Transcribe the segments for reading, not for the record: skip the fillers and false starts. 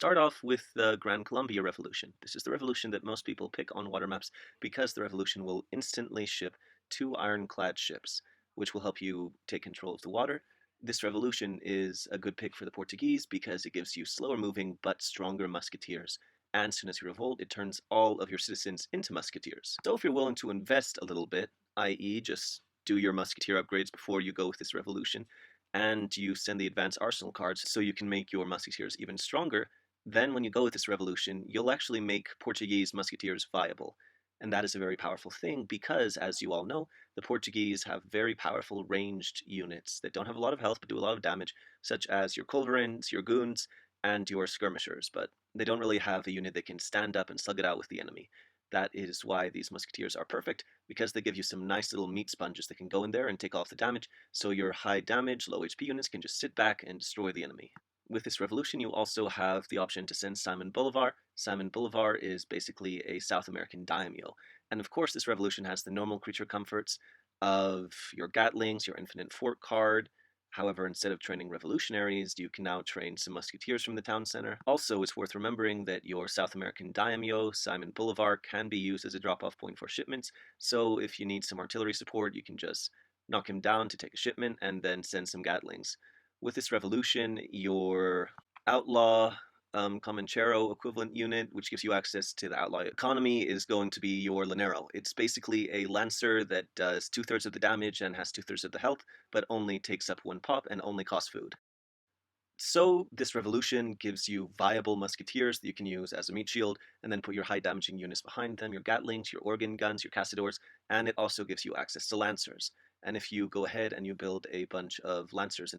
start off with the Grand Columbia Revolution. This is the revolution that most people pick on water maps because the revolution will instantly ship two ironclad ships, which will help you take control of the water. This revolution is a good pick for the Portuguese because it gives you slower moving but stronger musketeers. And as soon as you revolt, it turns all of your citizens into musketeers. So if you're willing to invest a little bit, i.e. just do your musketeer upgrades before you go with this revolution, and you send the advanced arsenal cards so you can make your musketeers even stronger, then when you go with this revolution, you'll actually make Portuguese musketeers viable. And that is a very powerful thing because, as you all know, the Portuguese have very powerful ranged units that don't have a lot of health but do a lot of damage, such as your culverins, your goons, and your skirmishers, but they don't really have a unit that can stand up and slug it out with the enemy. That is why these musketeers are perfect, because they give you some nice little meat sponges that can go in there and take off the damage, so your high damage, low HP units can just sit back and destroy the enemy. With this revolution, you also have the option to send Simon Bolivar. Simon Bolivar is basically a South American daimyo. And of course, this revolution has the normal creature comforts of your Gatlings, your Infinite Fort card. However, instead of training revolutionaries, you can now train some musketeers from the town center. Also, it's worth remembering that your South American daimyo, Simon Bolivar, can be used as a drop-off point for shipments, so if you need some artillery support, you can just knock him down to take a shipment and then send some Gatlings. With this revolution, your outlaw Comanchero equivalent unit, which gives you access to the outlaw economy, is going to be your Lanero. It's basically a lancer that does 2/3 of the damage and has 2/3 of the health, but only takes up 1 pop and only costs food. So this revolution gives you viable musketeers that you can use as a meat shield, and then put your high damaging units behind them, your Gatlings, your organ guns, your Cassadors, and it also gives you access to Lancers. And if you go ahead and you build a bunch of Lancers,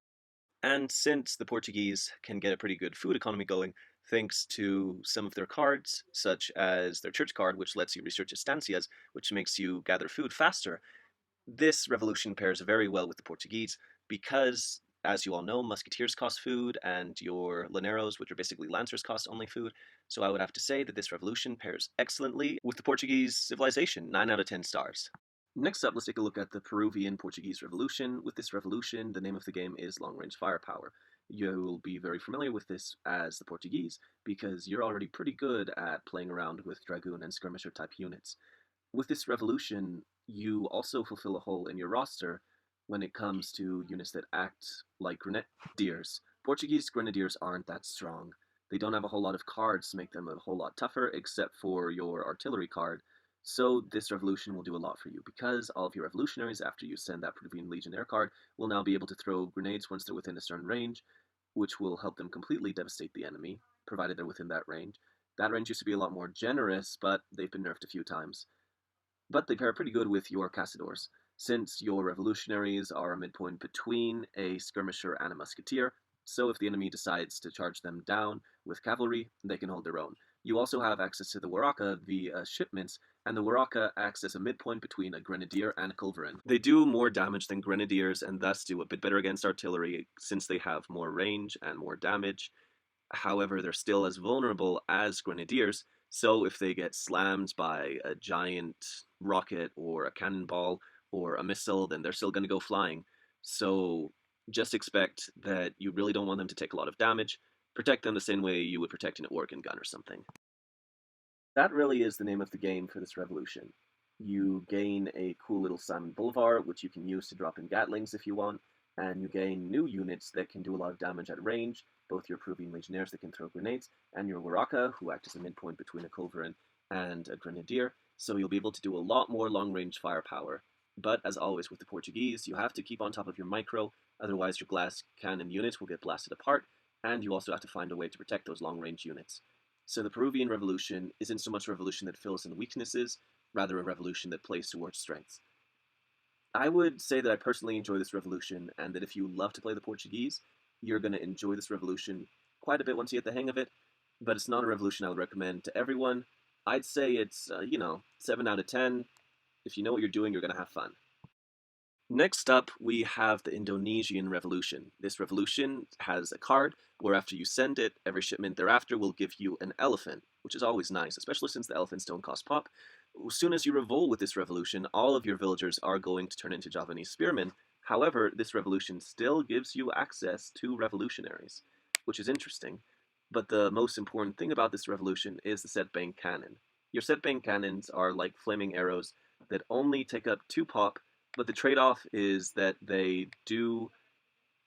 and since the Portuguese can get a pretty good food economy going, thanks to some of their cards, such as their church card, which lets you research estancias, which makes you gather food faster, this revolution pairs very well with the Portuguese because, as you all know, musketeers cost food and your laneros, which are basically lancers, cost only food. So I would have to say that this revolution pairs excellently with the Portuguese civilization, 9 out of 10 stars. Next up, let's take a look at the Peruvian Portuguese Revolution. With this revolution, the name of the game is Long Range Firepower. You will be very familiar with this as the Portuguese because you're already pretty good at playing around with Dragoon and Skirmisher type units. With this revolution, you also fulfill a hole in your roster when it comes to units that act like grenadiers. Portuguese grenadiers aren't that strong. They don't have a whole lot of cards to make them a whole lot tougher, except for your artillery card. So this revolution will do a lot for you, because all of your revolutionaries, after you send that Peruvian Legionnaire card, will now be able to throw grenades once they're within a certain range, which will help them completely devastate the enemy, provided they're within that range. That range used to be a lot more generous, but they've been nerfed a few times. But they pair pretty good with your Cassadors, since your revolutionaries are a midpoint between a skirmisher and a musketeer, so if the enemy decides to charge them down with cavalry, they can hold their own. You also have access to the Waraka via shipments, and the Waraka acts as a midpoint between a grenadier and a culverin. They do more damage than grenadiers, and thus do a bit better against artillery, since they have more range and more damage. However, they're still as vulnerable as grenadiers, so if they get slammed by a giant rocket or a cannonball or a missile, then they're still going to go flying. So just expect that you really don't want them to take a lot of damage. Protect them the same way you would protect an organ gun or something. That really is the name of the game for this revolution. You gain a cool little Simon Bolivar, which you can use to drop in Gatlings if you want, and you gain new units that can do a lot of damage at range, both your Peruvian Legionnaires that can throw grenades, and your Waraka, who act as a midpoint between a culverin and a grenadier, so you'll be able to do a lot more long-range firepower. But as always with the Portuguese, you have to keep on top of your micro, otherwise your glass cannon units will get blasted apart, and you also have to find a way to protect those long-range units. So the Peruvian Revolution isn't so much a revolution that fills in weaknesses, rather a revolution that plays towards strengths. I would say that I personally enjoy this revolution, and that if you love to play the Portuguese, you're going to enjoy this revolution quite a bit once you get the hang of it, but it's not a revolution I would recommend to everyone. I'd say it's, 7 out of 10. If you know what you're doing, you're going to have fun. Next up, we have the Indonesian Revolution. This revolution has a card where after you send it, every shipment thereafter will give you an elephant, which is always nice, especially since the elephants don't cost pop. As soon as you revolt with this revolution, all of your villagers are going to turn into Javanese spearmen. However, this revolution still gives you access to revolutionaries, which is interesting. But the most important thing about this revolution is the set bang cannon. Your set bang cannons are like flaming arrows that only take up 2 pop, but the trade-off is that they do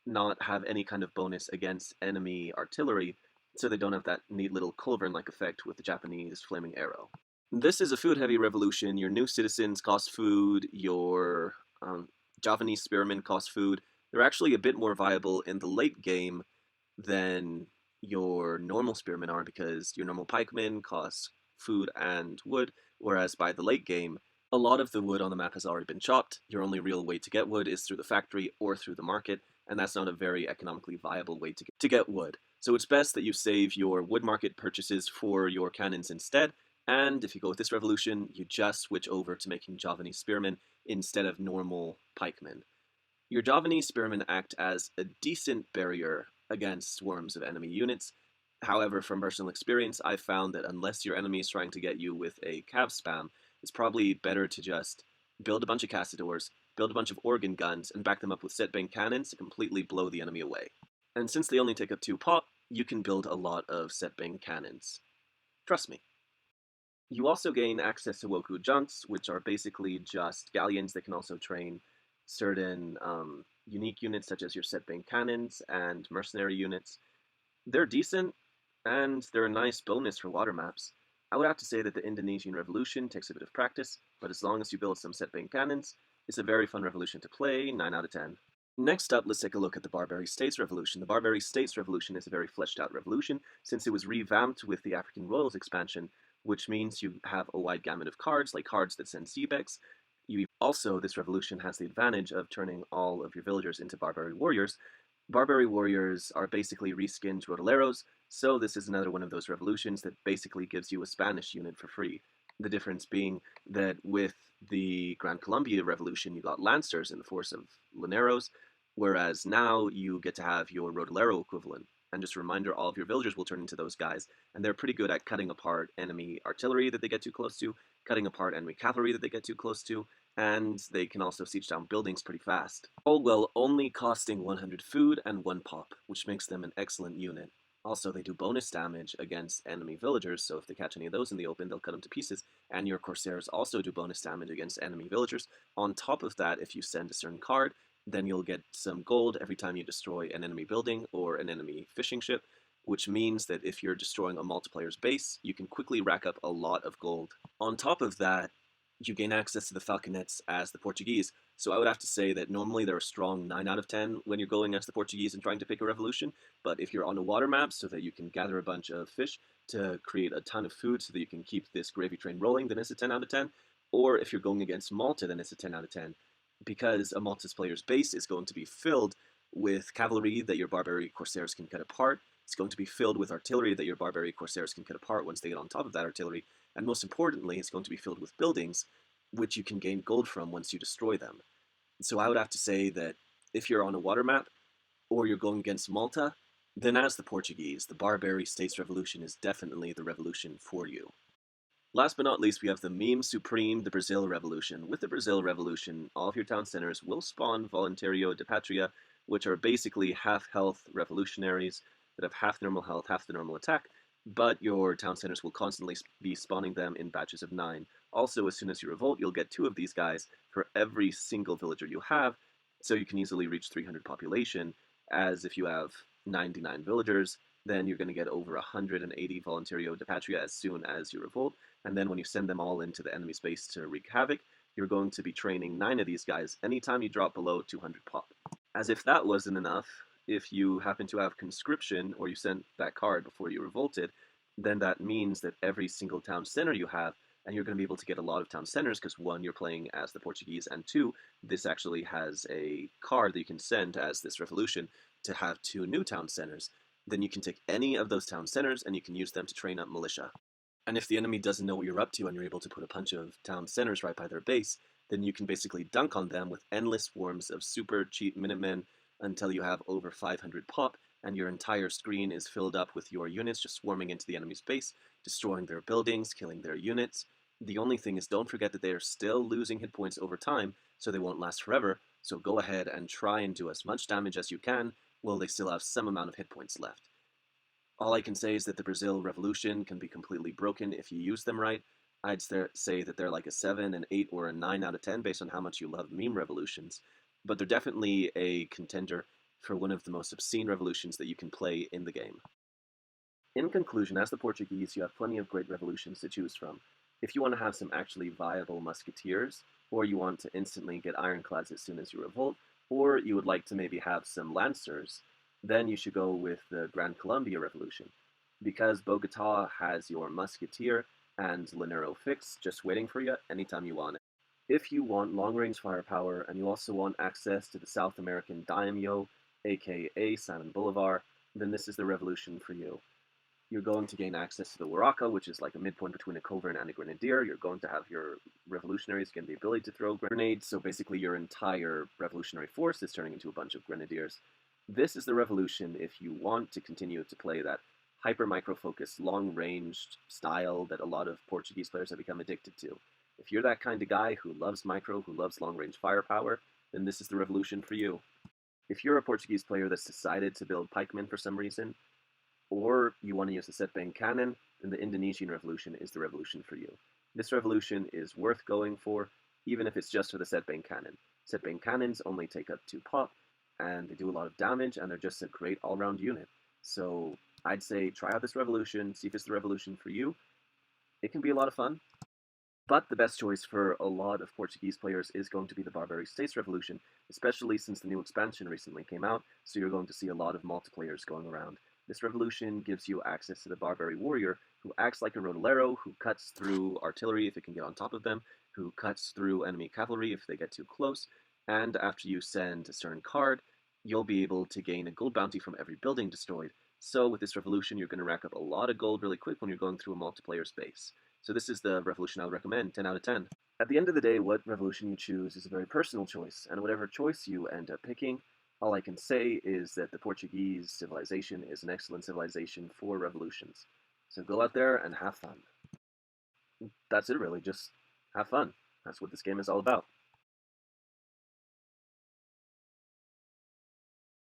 not have any kind of bonus against enemy artillery, so they don't have that neat little culverin-like effect with the Japanese flaming arrow. This is a food-heavy revolution. Your new citizens cost food, your Javanese spearmen cost food. They're actually a bit more viable in the late game than your normal spearmen are because your normal pikemen cost food and wood, whereas by the late game, a lot of the wood on the map has already been chopped. Your only real way to get wood is through the factory or through the market, and that's not a very economically viable way to get wood. So it's best that you save your wood market purchases for your cannons instead, and if you go with this revolution, you just switch over to making Javanese spearmen instead of normal pikemen. Your Javanese spearmen act as a decent barrier against swarms of enemy units. However, from personal experience, I've found that unless your enemy is trying to get you with a cav spam, it's probably better to just build a bunch of Cassadors, build a bunch of organ guns, and back them up with set bang cannons to completely blow the enemy away. And since they only take up 2 pop, you can build a lot of set bang cannons. Trust me. You also gain access to Woku junks, which are basically just galleons that can also train certain unique units, such as your set bang cannons and mercenary units. They're decent, and they're a nice bonus for water maps. I would have to say that the Indonesian Revolution takes a bit of practice, but as long as you build some set bang cannons, it's a very fun revolution to play, 9 out of 10. Next up, let's take a look at the Barbary States Revolution. The Barbary States Revolution is a very fleshed out revolution, since it was revamped with the African Royals expansion, which means you have a wide gamut of cards, like cards that send Zebex. Also, this revolution has the advantage of turning all of your villagers into Barbary Warriors. Barbary Warriors are basically reskinned Rodoleros, so this is another one of those revolutions that basically gives you a Spanish unit for free. The difference being that with the Gran Colombia Revolution, you got Lancers in the force of Lineros, whereas now you get to have your Rodolero equivalent. And just a reminder, all of your villagers will turn into those guys, and they're pretty good at cutting apart enemy artillery that they get too close to, cutting apart enemy cavalry that they get too close to, and they can also siege down buildings pretty fast. All while only costing 100 food and 1 pop, which makes them an excellent unit. Also, they do bonus damage against enemy villagers, so if they catch any of those in the open, they'll cut them to pieces, and your Corsairs also do bonus damage against enemy villagers. On top of that, if you send a certain card, then you'll get some gold every time you destroy an enemy building or an enemy fishing ship, which means that if you're destroying a multiplayer's base, you can quickly rack up a lot of gold. On top of that, you gain access to the Falconets as the Portuguese, so I would have to say that normally they're a strong 9 out of 10 when you're going as the Portuguese and trying to pick a revolution, but if you're on a water map so that you can gather a bunch of fish to create a ton of food so that you can keep this gravy train rolling, then it's a 10 out of 10, or if you're going against Malta, then it's a 10 out of 10 because a Malta's player's base is going to be filled with cavalry that your Barbary Corsairs can cut apart. It's going to be filled with artillery that your Barbary Corsairs can cut apart once they get on top of that artillery. And most importantly, it's going to be filled with buildings, which you can gain gold from once you destroy them. So I would have to say that if you're on a water map, or you're going against Malta, then as the Portuguese, the Barbary States Revolution is definitely the revolution for you. Last but not least, we have the meme supreme, the Brazil Revolution. With the Brazil Revolution, all of your town centers will spawn Voluntario de Patria, which are basically half-health revolutionaries that have half the normal health, half the normal attack, but your town centers will constantly be spawning them in batches of 9. Also, as soon as you revolt, you'll get 2 of these guys for every single villager you have, so you can easily reach 300 population, as if you have 99 villagers, then you're going to get over 180 Voluntario de Patria as soon as you revolt, and then when you send them all into the enemy's base to wreak havoc, you're going to be training 9 of these guys anytime you drop below 200 pop. As if that wasn't enough, if you happen to have conscription, or you sent that card before you revolted, then that means that every single town center you have, and you're going to be able to get a lot of town centers, because 1, you're playing as the Portuguese, and 2, this actually has a card that you can send as this revolution to have 2 new town centers. Then you can take any of those town centers, and you can use them to train up militia. And if the enemy doesn't know what you're up to and you're able to put a bunch of town centers right by their base, then you can basically dunk on them with endless swarms of super cheap Minutemen until you have over 500 pop, and your entire screen is filled up with your units just swarming into the enemy's base, destroying their buildings, killing their units. The only thing is, don't forget that they are still losing hit points over time, so they won't last forever, so go ahead and try and do as much damage as you can while they still have some amount of hit points left. All I can say is that the Brazil Revolution can be completely broken if you use them right. I'd say that they're like a 7, an 8, or a 9 out of 10 based on how much you love meme revolutions. But they're definitely a contender for one of the most obscene revolutions that you can play in the game. In conclusion, as the Portuguese, you have plenty of great revolutions to choose from. If you want to have some actually viable musketeers, or you want to instantly get ironclads as soon as you revolt, or you would like to maybe have some lancers, then you should go with the Grand Colombia Revolution. Because Bogota has your musketeer and Lanero fix just waiting for you anytime you want it. If you want long range firepower and you also want access to the South American daimyo, aka Simon Bolivar, then this is the revolution for you. You're going to gain access to the Waraka, which is like a midpoint between a Coven and a Grenadier. You're going to have your revolutionaries gain the ability to throw grenades, so basically your entire revolutionary force is turning into a bunch of grenadiers. This is the revolution if you want to continue to play that hyper micro focused, long ranged style that a lot of Portuguese players have become addicted to. If you're that kind of guy who loves micro, who loves long range firepower, then this is the revolution for you. If you're a Portuguese player that's decided to build pikemen for some reason, or you want to use the setbang cannon, then the Indonesian Revolution is the revolution for you. This revolution is worth going for, even if it's just for the setbang cannon. Setbang cannons only take up 2 pop, and they do a lot of damage, and they're just a great all-round unit. So I'd say try out this revolution, see if it's the revolution for you. It can be a lot of fun, but the best choice for a lot of Portuguese players is going to be the Barbary States Revolution, especially since the new expansion recently came out, so you're going to see a lot of multiplayers going around. This revolution gives you access to the Barbary Warrior, who acts like a Rodolero, who cuts through artillery if it can get on top of them, who cuts through enemy cavalry if they get too close, and after you send a certain card, you'll be able to gain a gold bounty from every building destroyed. So with this revolution, you're going to rack up a lot of gold really quick when you're going through a multiplayer space. So this is the revolution I would recommend, 10 out of 10. At the end of the day, what revolution you choose is a very personal choice, and whatever choice you end up picking, all I can say is that the Portuguese civilization is an excellent civilization for revolutions. So go out there and have fun. That's it really, just have fun. That's what this game is all about.